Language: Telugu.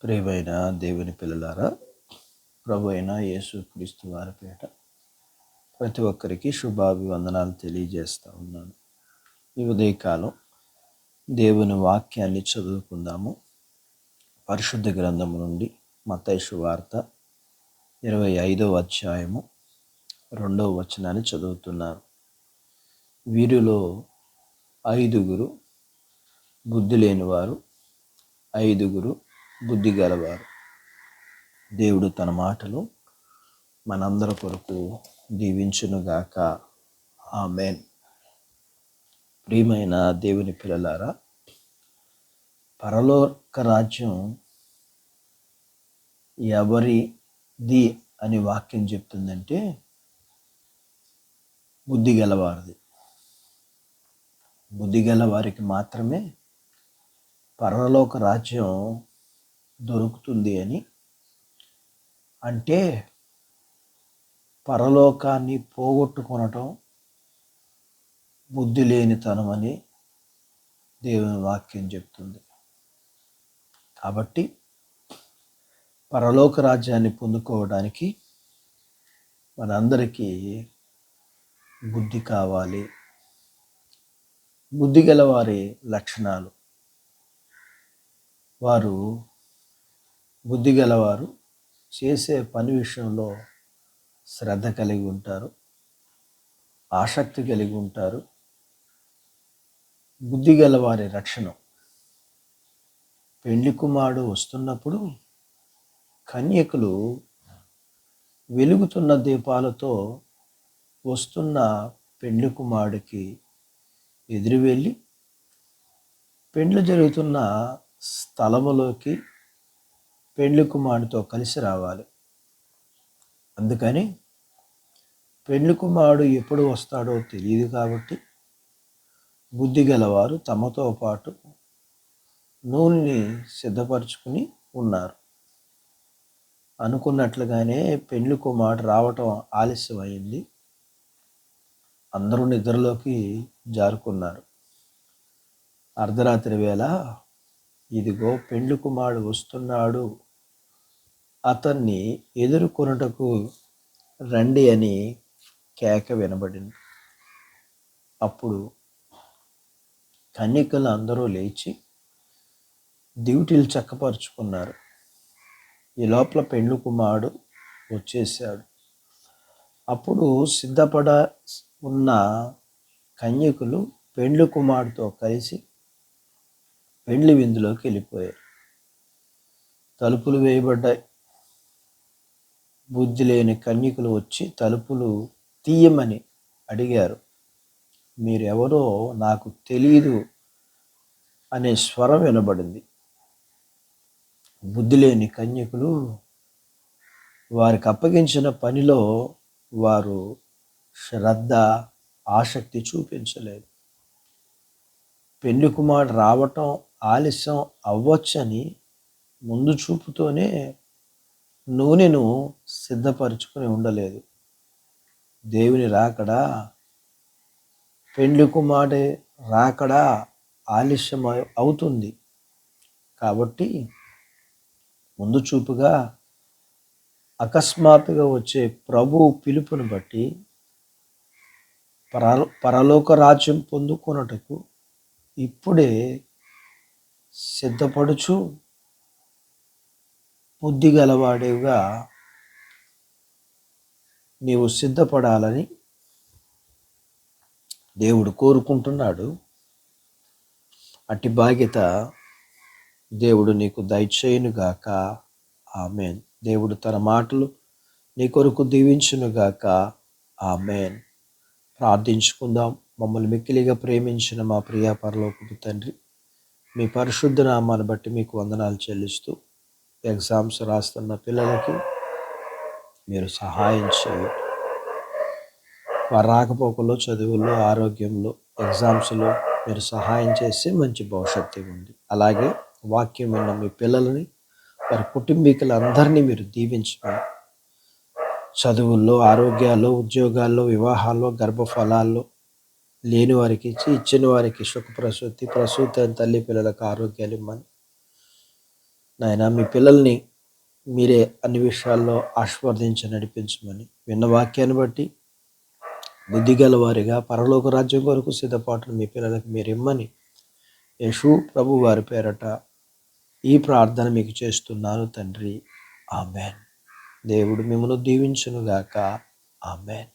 ప్రియమైన దేవుని పిల్లలారా, ప్రభు అయిన యేసుక్రీస్తు వారి పేట ప్రతి ఒక్కరికి శుభాభివందనాలు తెలియజేస్తూ ఉన్నాను. ఈ ఉదయకాలం దేవుని వాక్యాన్ని చదువుకుందాము. పరిశుద్ధ గ్రంథము నుండి మత్తయి సువార్త 25వ అధ్యాయము 2వ వచనాన్ని చదువుతున్నాను. వీరిలో 5 బుద్ధి లేనివారు, 5 బుద్ధి గలవారు. దేవుడు తన మాటలు మనందరి కొరకు దీవించునుగాక. ఆమేన్. ప్రియమైన దేవుని పిల్లలారా, పరలోక రాజ్యం ఎవరిది అని వాక్యం చెప్తుందంటే బుద్ధి గలవారిది. బుద్ధి గల వారికి మాత్రమే పరలోక రాజ్యం దొరుకుతుంది అని, అంటే పరలోకాన్ని పోగొట్టుకొనటం బుద్ధి లేనితనం అని దేవుని వాక్యం చెప్తుంది. కాబట్టి పరలోక రాజ్యాన్ని పొందుకోవడానికి మనందరికీ బుద్ధి కావాలి. బుద్ధి గల వారి లక్షణాలు: వారు బుద్ధి గలవారు చేసే పని విషయంలో శ్రద్ధ కలిగి ఉంటారు, ఆసక్తి కలిగి ఉంటారు. బుద్ధి గల వారి లక్షణం: పెండ్లి కుమారుడు వస్తున్నప్పుడు కన్యకులు వెలుగుతున్న దీపాలతో వస్తున్న పెండ్లి కుమారుడికి ఎదురు వెళ్ళి పెండ్లి జరుగుతున్న స్థలములోకి పెండ్లి కుమారుడితో కలిసి రావాలి. అందుకని పెండ్లి కుమారుడు ఎప్పుడు వస్తాడో తెలియదు కాబట్టి బుద్ధి గలవారు తమతో పాటు నూనెని సిద్ధపరచుకుని ఉన్నారు. అనుకున్నట్లుగానే పెండ్లి కుమారుడు రావటం ఆలస్యమైంది. అందరూ నిద్రలోకి జారుకున్నారు. అర్ధరాత్రి వేళ, ఇదిగో పెండ్లి కుమారుడు వస్తున్నాడు, అతన్ని ఎదుర్కొనుటకు రండి అని కేక వినబడింది. అప్పుడు కన్యకలు అందరూ లేచి దివిటీలు చక్కపరుచుకున్నారు. ఈ లోపల పెండ్లి కుమారుడు వచ్చేసాడు. అప్పుడు సిద్ధపడ ఉన్న కన్యకులు పెండ్లి కుమారుడితో కలిసి పెండ్లి విందులోకి వెళ్ళిపోయారు. తలుపులు వేయబడ్డాయి. బుద్ధి లేని కన్యకులు వచ్చి తలుపులు తీయమని అడిగారు. మీరెవరో నాకు తెలియదు అనే స్వరం వినబడింది. బుద్ధి లేని కన్యకులు వారికి అప్పగించిన పనిలో వారు శ్రద్ధ, ఆసక్తి చూపించలేదు. పెండ్లి కుమారుడు రావటం ఆలస్యం అవ్వచ్చని ముందు చూపుతోనే నూనెను సిద్ధపరచుకుని ఉండలేదు. దేవుని రాకడా, పెండ్లి కుమారుడి రాకడా ఆలస్యం అవుతుంది కాబట్టి ముందు చూపుగా అకస్మాత్తుగా వచ్చే ప్రభు పిలుపుని బట్టి పరలోక రాజ్యం పొందుకొనుటకు ఇప్పుడే సిద్ధపడుచు బుద్ధి గలవాడిగా నీవు సిద్ధపడాలని దేవుడు కోరుకుంటున్నాడు. అట్టి బాధ్యత దేవుడు నీకు దయచేయునుగాక. ఆమేన్. దేవుడు తన మాటలు నీ కొరకు దీవించునుగాక. ఆమేన్. ప్రార్థించుకుందాం. మమ్మల్ని మిక్కిలిగా ప్రేమించిన మా ప్రియ పరలోకపు తండ్రి, మీ పరిశుద్ధ నామాన్ని బట్టి మీకు వందనాలు చెల్లిస్తూ, ఎగ్జామ్స్ రాస్తున్న పిల్లలకి మీరు సహాయం చేయండి. వారు రాకపోకల్లో, చదువుల్లో, ఆరోగ్యంలో, ఎగ్జామ్స్లో మీరు సహాయం చేసి మంచి భవిష్యత్తు ఉంది. అలాగే వాక్యం విన్న మీ పిల్లలని, వారి కుటుంబీకులందరినీ మీరు దీవించమని, చదువుల్లో, ఆరోగ్యాల్లో, ఉద్యోగాల్లో, వివాహాల్లో, గర్భఫలాల్లో లేని వారికి ఇచ్చి, ఇచ్చిన వారికి సుఖ ప్రసూతి, ప్రసూతి తల్లి పిల్లలకు ఆరోగ్యాలు ఇమ్మని, నాయన మీ పిల్లల్ని మీరే అన్ని విషయాల్లో ఆశీర్వదించి నడిపించమని విన్న వాక్యాన్ని బట్టి బుద్ధిగల వారిగా పరలోక రాజ్యం కొరకు సిద్ధపాటును మీ పిల్లలకు మీరు ఇమ్మని యేసు ప్రభు వారి పేరట ఈ ప్రార్థన మీకు చేస్తున్నాను తండ్రి. ఆమెన్. దేవుడు మిమ్మల్ని దీవించునుగాక. ఆమెన్.